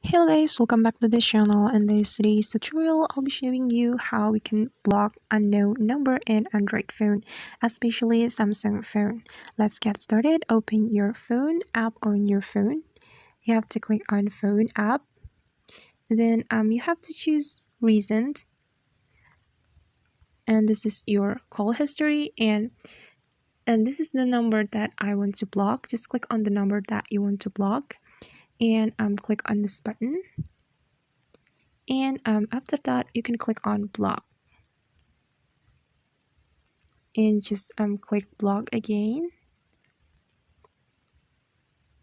Hello guys, welcome back to the channel. In today's tutorial, I'll be showing you how we can block unknown number in Android phone, especially Samsung phone. Let's get started. Open your phone app on your phone. You have to click on phone app. Then you have to choose recent, and this is your call history, and this is the number that I want to block. Just click on the number that you want to block, and click on this button. And after that, you can click on block and just click block again.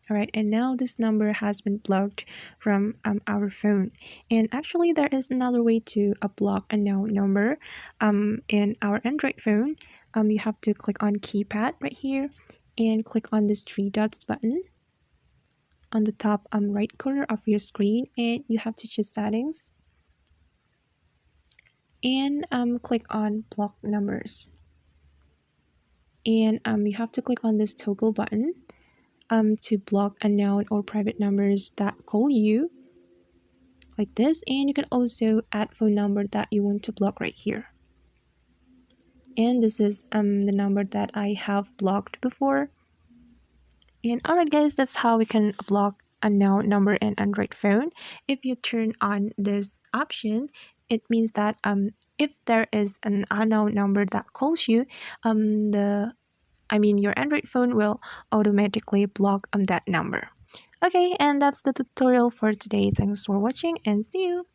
All right, and now this number has been blocked from our phone. And actually, there is another way to block a known number in our Android phone. You have to click on keypad right here and click on this three dots button on the top right corner of your screen, and you have to choose settings and click on block numbers. And you have to click on this toggle button to block unknown or private numbers that call you like this. And you can also add phone number that you want to block right here. And this is the number that I have blocked before. And alright guys, that's how we can block unknown number in Android phone. If you turn on this option, it means that if there is an unknown number that calls you, your Android phone will automatically block that number. Okay, and that's the tutorial for today. Thanks for watching and see you.